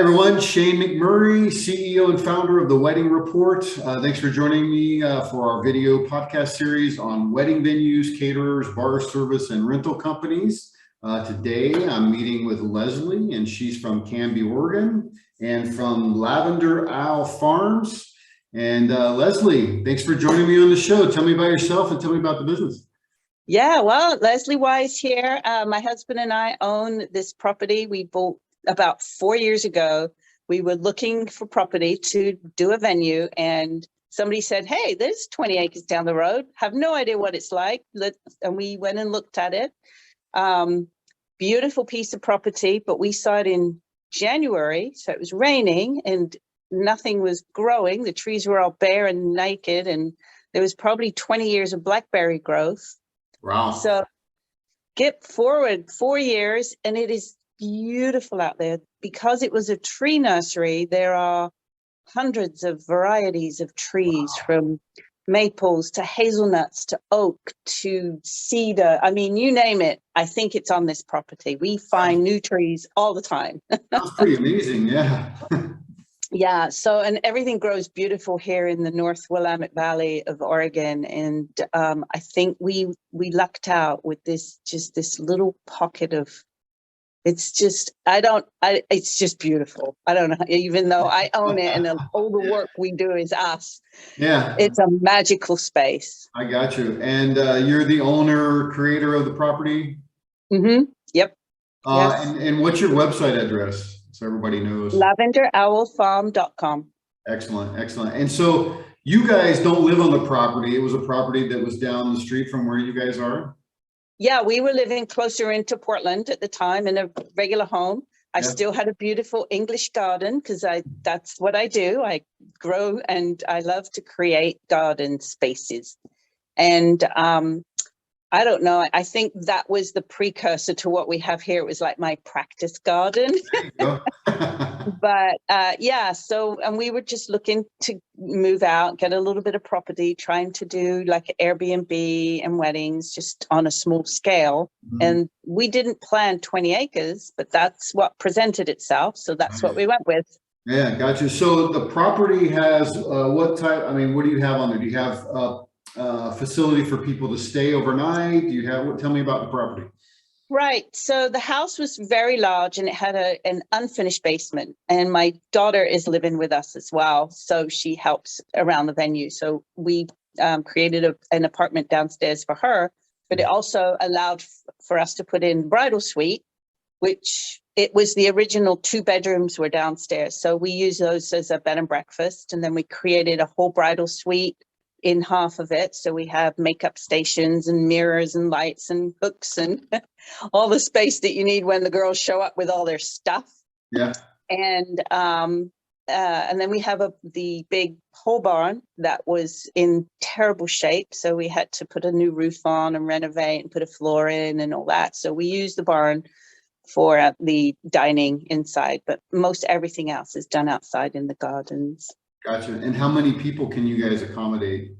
everyone, Shane McMurray, CEO and founder of the Wedding Report. Thanks for joining me for our video podcast series on wedding venues, caterers, bar service, and rental companies. Today, I'm meeting with Lesley, and she's from Canby, Oregon, and from Lavender Owl Farms. And Lesley, thanks for joining me on the show. Tell me about yourself and tell me about the business. Yeah, well, Lesley Wise here. My husband and I own this property we bought about 4 years ago. We were looking for property to do a venue, and somebody said, hey, there's 20 acres down the road. Have no idea what it's like. And we went and looked at it. Beautiful piece of property, but we saw it in January, so it was raining and nothing was growing. The trees were all bare and naked, and there was probably 20 years of blackberry growth. Wow. So get forward 4 years, and it is beautiful out there. Because it was a tree nursery, there are hundreds of varieties of trees, from maples to hazelnuts to oak to cedar. I mean, you name it. I think it's on this property. We find new trees all the time. That's pretty amazing. Yeah. Yeah. So, and everything grows beautiful here in the North Willamette Valley of Oregon. And I think we lucked out with this little pocket of, it's just beautiful. I don't know, even though I own it and all the work we do is us. Yeah. It's a magical space. I got you. And you're the owner, creator of the property? Mm-hmm. Yep. Yes. And what's your website address so everybody knows? LavenderOwlFarm.com. Excellent. Excellent. And so you guys don't live on the property. It was a property that was down the street from where you guys are? Yeah, we were living closer into Portland at the time in a regular home. I still had a beautiful English garden because that's what I do. I grow and I love to create garden spaces. And I don't know, I think that was the precursor to what we have here. It was like my practice garden. There you go. But yeah, so, and we were just looking to move out, get a little bit of property, trying to do like Airbnb and weddings just on a small scale. Mm-hmm. And we didn't plan 20 acres, but that's what presented itself. So that's what we went with. Yeah, gotcha. So the property has what type, I mean, what do you have on there? Do you have facility for people to stay overnight? Do you have, tell me about the property. Right. So the house was very large and it had an unfinished basement, and my daughter is living with us as well. So she helps around the venue. So we created an apartment downstairs for her, but it also allowed for us to put in bridal suite, which it was the original 2 bedrooms were downstairs. So we use those as a bed and breakfast. And then we created a whole bridal suite in half of it. So we have makeup stations and mirrors and lights and hooks and all the space that you need when the girls show up with all their stuff. Yeah. And then we have the big pole barn that was in terrible shape. So we had to put a new roof on and renovate and put a floor in and all that. So we use the barn for the dining inside, but most everything else is done outside in the gardens. Gotcha. And how many people can you guys accommodate?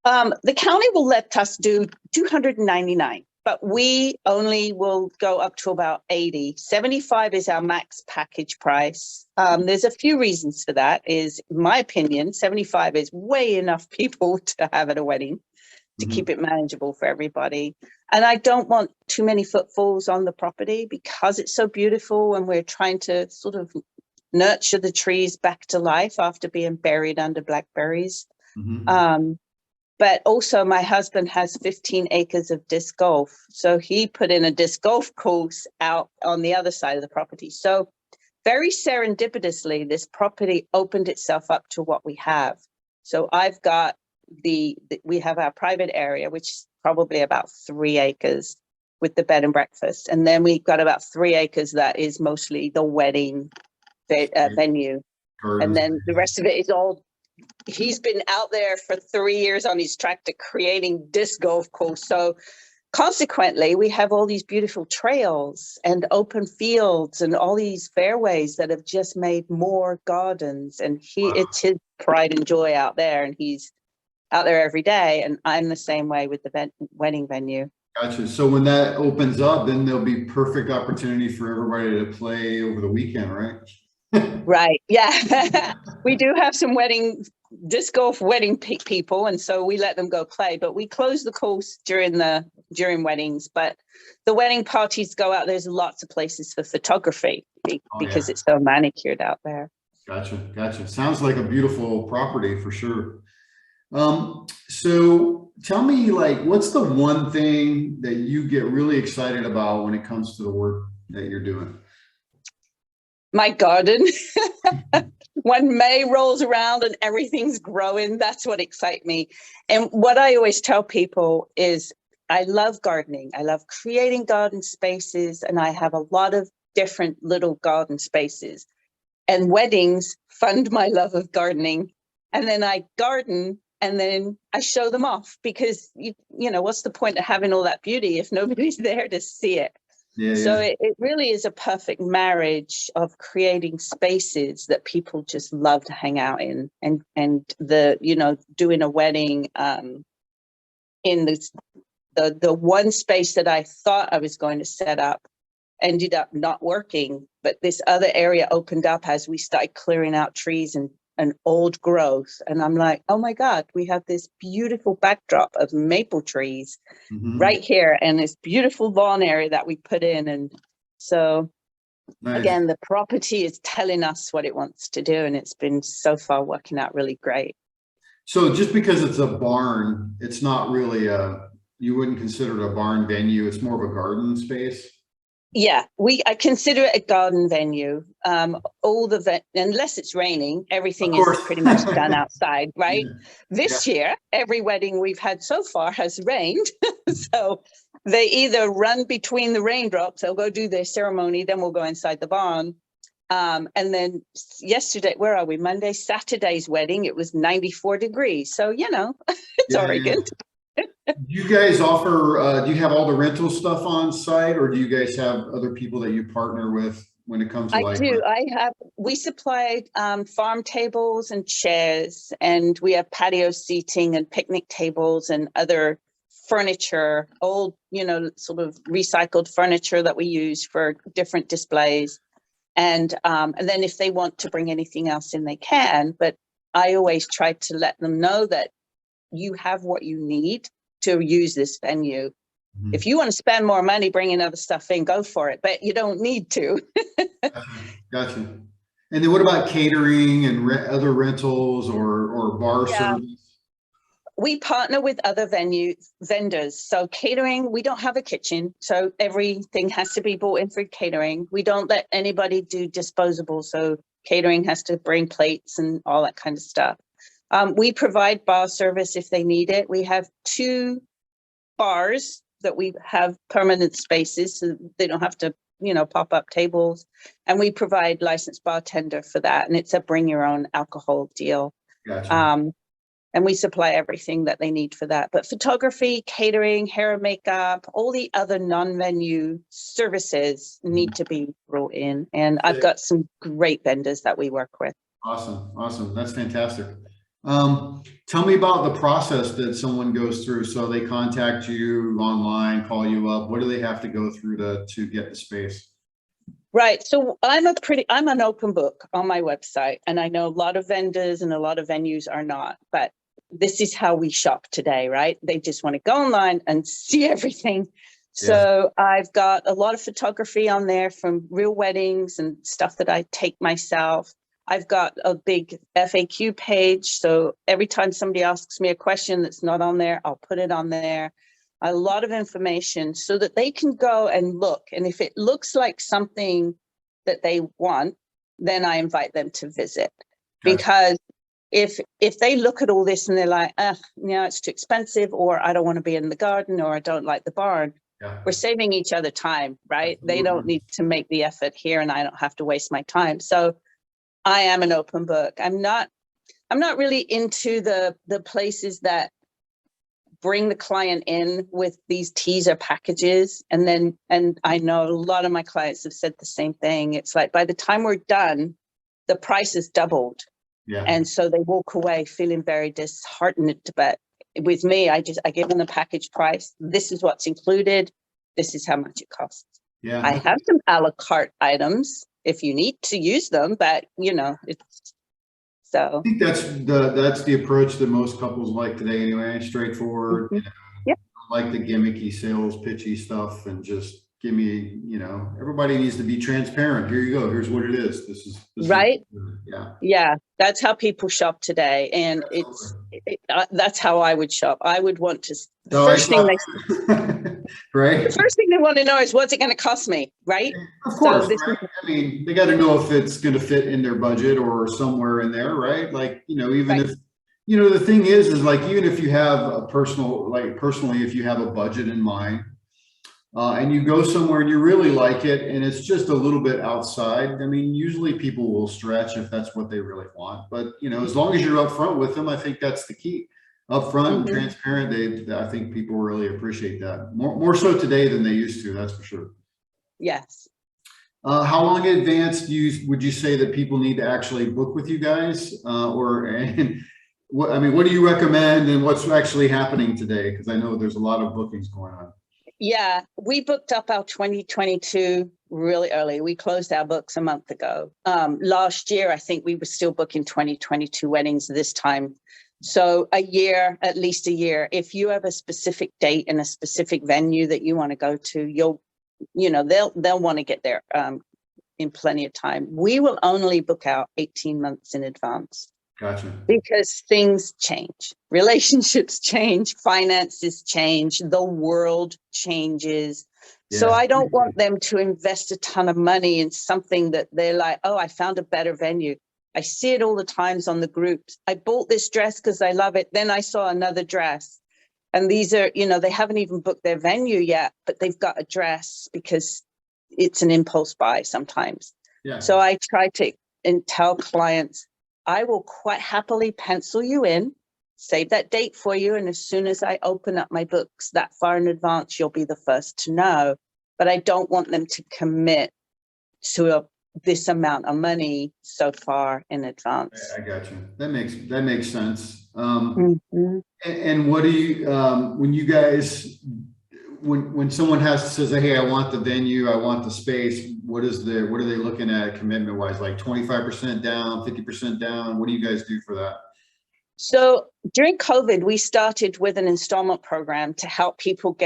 The county will let us do 299, but we only will go up to about 80. 75 is our max package price. There's a few reasons for that. In my opinion, 75 is way enough people to have at a wedding to keep it manageable for everybody. And I don't want too many footfalls on the property because it's so beautiful, and we're trying to sort of nurture the trees back to life after being buried under blackberries. Mm-hmm. But also my husband has 15 acres of disc golf. So he put in a disc golf course out on the other side of the property. So very serendipitously, this property opened itself up to what we have. So I've got we have our private area, which is probably about 3 acres with the bed and breakfast. And then we've got about 3 acres that is mostly the wedding venue. And then the rest of it is all, he's been out there for 3 years on his tractor creating disc golf course. So consequently, we have all these beautiful trails and open fields and all these fairways that have just made more gardens. And it's his pride and joy out there, and he's out there every day. And I'm the same way with the wedding venue. Gotcha. So when that opens up, then there'll be perfect opportunity for everybody to play over the weekend, right? Right. Yeah. We do have some disc golf wedding people, and so we let them go play, but we close the course during weddings. But the wedding parties go out. There's lots of places for photography Oh, because yeah. it's so manicured out there. Gotcha. Gotcha. Sounds like a beautiful property for sure. So tell me, like, what's the one thing that you get really excited about when it comes to the work that you're doing? My garden. When May rolls around and everything's growing, that's what excites me. And what I always tell people is I love gardening. I love creating garden spaces, and I have a lot of different little garden spaces. And weddings fund my love of gardening. And then I garden and then I show them off because, you know, what's the point of having all that beauty if nobody's there to see it? Yeah, So yeah. it really is a perfect marriage of creating spaces that people just love to hang out in, and doing a wedding in the one space that I thought I was going to set up ended up not working, but this other area opened up as we started clearing out trees and old growth, and I'm like, oh my God, we have this beautiful backdrop of maple trees Mhm. right here, and this beautiful lawn area that we put in. And so Nice. again, the property is telling us what it wants to do, and it's been so far working out really great. So just because it's a barn, it's not really you wouldn't consider it a barn venue. It's more of a garden space. Yeah, I consider it a garden venue. Unless it's raining, Of everything is course. pretty much done outside, right? Yeah. Yeah. This year, every wedding we've had so far has rained. So they either run between the raindrops, they'll go do their ceremony, then we'll go inside the barn. And then yesterday, where are we? Saturday's wedding, it was 94 degrees. So, it's Yeah, yeah. Oregon. Do you guys offer, do you have all the rental stuff on site, or do you guys have other people that you partner with when it comes to I like? do. We supply farm tables and chairs, and we have patio seating and picnic tables and other furniture, old, sort of recycled furniture that we use for different displays. And then if they want to bring anything else in, they can. But I always try to let them know that you have what you need to use this venue. Mhm. If you want to spend more money bringing other stuff in, go for it, but you don't need to. Gotcha. And then what about catering and other rentals or bar Yeah, service? we partner with other vendors. So catering, we don't have a kitchen, so everything has to be bought in for catering. We don't let anybody do disposable, so catering has to bring plates and all that kind of stuff. We provide bar service if they need it. We have 2 bars that we have permanent spaces, so they don't have to, pop up tables. And we provide licensed bartender for that, and it's a bring your own alcohol deal. Gotcha. And we supply everything that they need for that. But photography, catering, hair and makeup, all the other non-venue services need to be brought in. And I've got some great vendors that we work with. Awesome. Awesome. That's fantastic. Tell me about the process that someone goes through. So they contact you online, call you up. What do they have to go through to get the space? Right. So I'm an open book on my website, and I know a lot of vendors and a lot of venues are not, but this is how we shop today, right? They just want to go online and see everything. Yes. So I've got a lot of photography on there from real weddings and stuff that I take myself. I've got a big FAQ page. So every time somebody asks me a question that's not on there, I'll put it on there. A lot of information so that they can go and look. And if it looks like something that they want, then I invite them to visit. Gotcha. Because if they look at all this and they're like, it's too expensive, or I don't want to be in the garden, or I don't like the barn, Yeah. we're saving each other time, right? Absolutely. They don't need to make the effort here, and I don't have to waste my time. So I am an open book. I'm not really into the places that bring the client in with these teaser packages. And I know a lot of my clients have said the same thing. It's like, by the time we're done, the price is doubled. Yeah. And so they walk away feeling very disheartened. But with me, I give them the package price. This is what's included. This is how much it costs. Yeah. I have some a la carte items if you need to use them, but you know, it's so. I think that's the approach that most couples like today anyway. Straightforward, Mhm. Yep. like the gimmicky sales pitchy stuff, and just give me, everybody needs to be transparent. Here you go. Here's what it is. This Right. is, yeah. Yeah, that's how people shop today, and that's how I would shop. I would want to. The So I first thing right? the first thing they want to know is what's it going to cost me, right? Of course, So this right? I mean, they got to know if it's going to fit in their budget or somewhere in there, right? Like, even right. if, the thing is like, even if you have a personally, if you have a budget in mind, and you go somewhere and you really like it, and it's just a little bit outside, I mean, usually people will stretch if that's what they really want. But, as long as you're upfront with them, I think that's the key. Upfront and transparent, I think people really appreciate that. More so today than they used to, that's for sure. Yes. How long in advance would you say that people need to actually book with you guys? What do you recommend, and what's actually happening today? Because I know there's a lot of bookings going on. Yeah, we booked up our 2022 really early. We closed our books a month ago. Last year, I think we were still booking 2022 weddings this time. So at least a year. If you have a specific date and a specific venue that you want to go to, they'll want to get there in plenty of time. We will only book out 18 months in advance. Gotcha. Because things change, relationships change, finances change, the world changes. Yeah. So I don't want them to invest a ton of money in something that they're like, oh, I found a better venue. I see it all the times on the groups. I bought this dress because I love it. Then I saw another dress. And these are, they haven't even booked their venue yet, but they've got a dress because it's an impulse buy sometimes. Yeah. So I try to tell clients, I will quite happily pencil you in, save that date for you. And as soon as I open up my books that far in advance, you'll be the first to know. But I don't want them to commit to this amount of money so far in advance. I got you. That makes sense. And what do you, when you guys, when someone says, hey, I want the venue, I want the space, what are they looking at commitment wise? Like 25% down, 50% down? What do you guys do for that? So during COVID, we started with an installment program to help people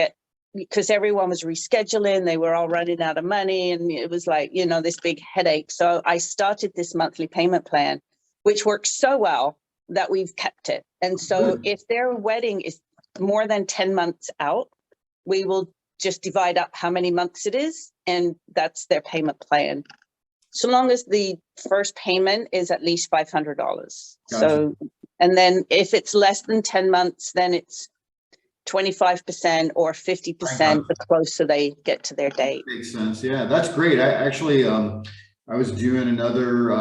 because everyone was rescheduling, they were all running out of money, and it was like, this big headache. So I started this monthly payment plan, which works so well that we've kept it. And so if their wedding is more than 10 months out, we will just divide up how many months it is, and that's their payment plan. So long as the first payment is at least $500. Gotcha. So, and then if it's less than 10 months, then it's 25% or 50% the closer they get to their date. Makes sense. Yeah, that's great. I actually, I was doing another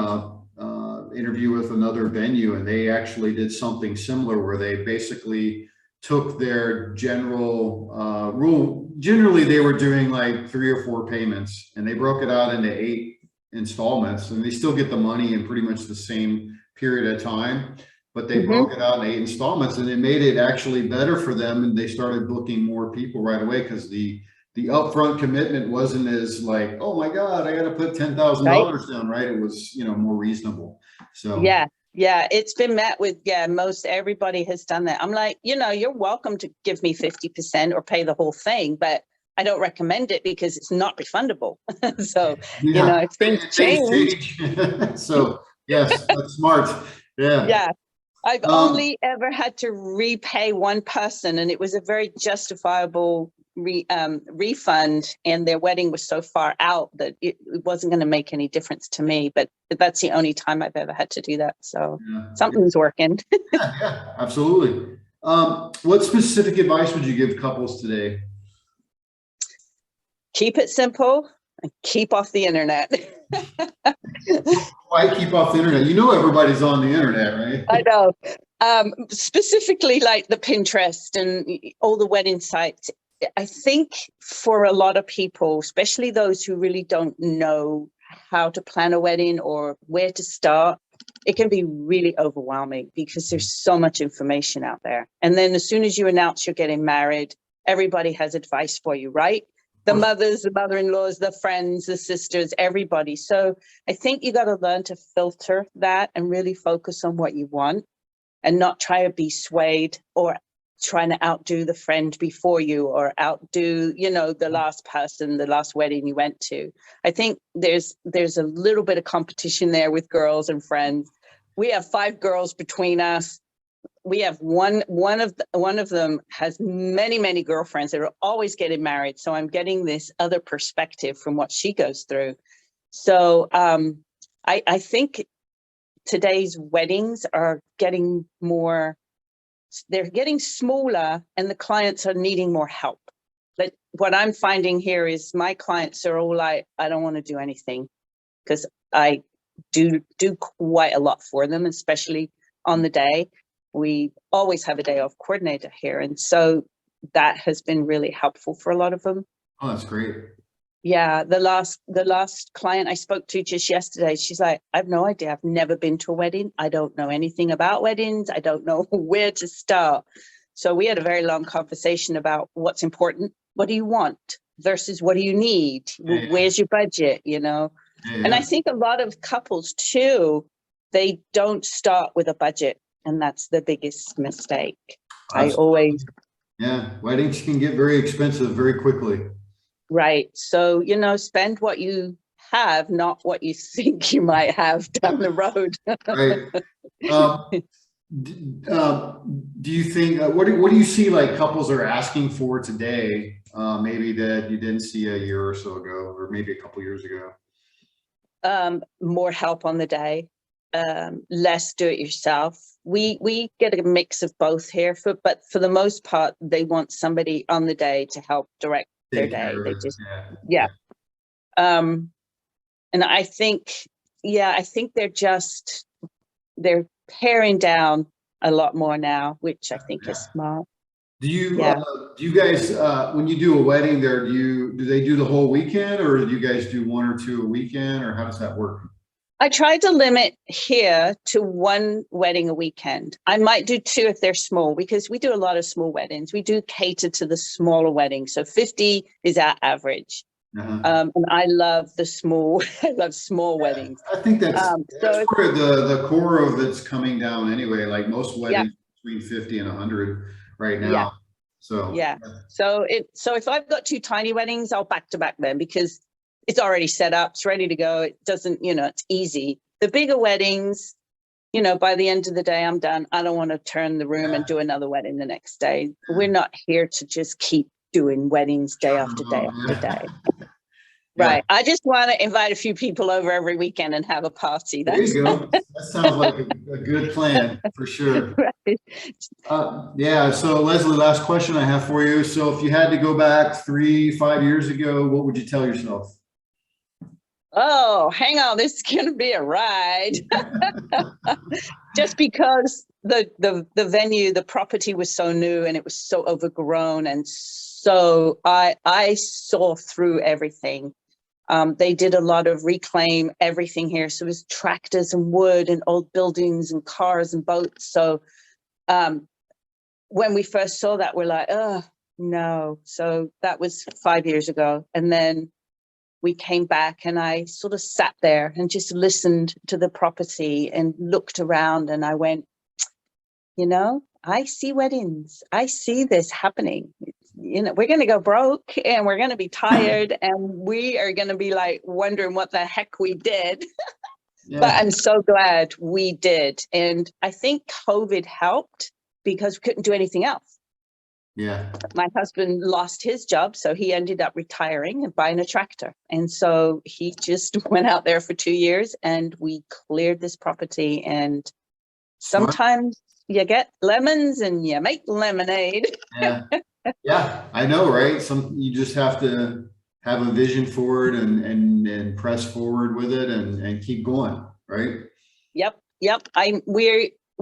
interview with another venue, and they actually did something similar where they basically took their general rule. Generally, they were doing like 3 or 4 payments, and they broke it out into 8 installments, and they still get the money in pretty much the same period of time. But they broke it out in 8 installments, and it made it actually better for them. And they started booking more people right away because the upfront commitment wasn't as like, oh my God, I got to put $10,000 down, right? It was, more reasonable. So yeah, it's been met with, most everybody has done that. I'm like, you're welcome to give me 50% or pay the whole thing, but I don't recommend it because it's not refundable. So, if things change. So yes, that's smart. Yeah. Yeah. I've only ever had to repay one person, and it was a very justifiable refund, and their wedding was so far out that it wasn't going to make any difference to me. But that's the only time I've ever had to do that. So something's working. Yeah, absolutely. What specific advice would you give couples today? Keep it simple and keep off the internet. Why keep off the internet? Everybody's on the internet, right? I know. Specifically like the Pinterest and all the wedding sites. I think for a lot of people, especially those who really don't know how to plan a wedding or where to start, it can be really overwhelming because there's so much information out there. And then as soon as you announce you're getting married, everybody has advice for you, right? The mothers, the mother-in-laws, the friends, the sisters, everybody. So I think you got to learn to filter that and really focus on what you want and not try to be swayed or trying to outdo the friend before you or outdo, the last person, the last wedding you went to. I think there's a little bit of competition there with girls and friends. We have 5 girls between us. We have one of them has many girlfriends that are always getting married. So I'm getting this other perspective from what she goes through. So I think today's weddings are getting they're getting smaller and the clients are needing more help. But what I'm finding here is my clients are all like, I don't want to do anything because I do quite a lot for them, especially on the day. We always have a day off coordinator here. And so that has been really helpful for a lot of them. Oh, that's great. Yeah. The last client I spoke to just yesterday, she's like, I have no idea. I've never been to a wedding. I don't know anything about weddings. I don't know where to start. So we had a very long conversation about what's important. What do you want versus what do you need? Yeah. Where's your budget, Yeah. And I think a lot of couples too, they don't start with a budget. And that's the biggest mistake. Yeah, weddings can get very expensive very quickly. Right. So, spend what you have, not what you think you might have down the road. Right. Do you think, what do you see like couples are asking for today, maybe that you didn't see a year or so ago, or maybe a couple years ago? More help on the day, less do it yourself. We get a mix of both here, but for the most part, they want somebody on the day to help direct their day. They just, yeah. And I think they're paring down a lot more now, which I think is smart. Do you guys, when you do a wedding there, do they do the whole weekend, or do you guys do 1 or 2 a weekend, or how does that work? I try to limit here to 1 wedding a weekend. I might do 2 if they're small, because we do a lot of small weddings. We do cater to the smaller weddings. So 50 is our average. And I love small weddings. I think that's where the core of it's coming down anyway. Like most weddings between 50 and 100 right now. Yeah. So So if I've got 2 tiny weddings, I'll back to back them because it's already set up, it's ready to go. It doesn't, it's easy. The bigger weddings, by the end of the day, I'm done. I don't want to turn the room and do another wedding the next day. We're not here to just keep doing weddings day after day after day. Right. I just want to invite a few people over every weekend and have a party. There you go. That sounds like a good plan for sure. Right. So Lesley, last question I have for you. So if you had to go back 3-5 years ago, what would you tell yourself? Oh, hang on. This is going to be a ride. Just because the venue, the property was so new and it was so overgrown. And so I saw through everything. They did a lot of reclaim everything here. So it was tractors and wood and old buildings and cars and boats. So when we first saw that, we're like, oh, no. So that was 5 years ago. And then we came back and I sort of sat there and just listened to the property and looked around and I went, I see weddings. I see this happening. We're going to go broke and we're going to be tired and we are going to be like wondering what the heck we did. But I'm so glad we did. And I think COVID helped because we couldn't do anything else. Yeah. My husband lost his job, so he ended up retiring and buying a tractor. And so he just went out there for 2 years and we cleared this property. And sometimes you get lemons and you make lemonade. Yeah, I know, right? You just have to have a vision for it and press forward with it and keep going, right? Yep.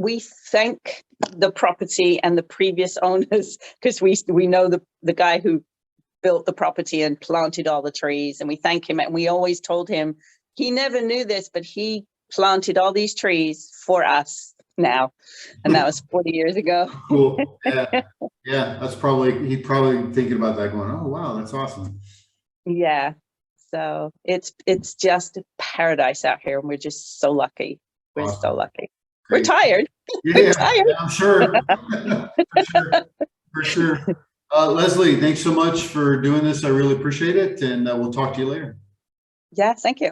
We thank the property and the previous owners because we know the guy who built the property and planted all the trees, and we thank him. And we always told him he never knew this, but he planted all these trees for us now, and that was 40 years ago. Cool. Yeah. He's probably thinking about that, going, "Oh wow, that's awesome." Yeah. So it's just paradise out here, and we're just so lucky. We're so Awesome. lucky. We're Great. tired. We're Yeah, tired. I'm sure. For sure. For sure. Lesley, thanks so much for doing this. I really appreciate it. And we'll talk to you later. Yeah, thank you.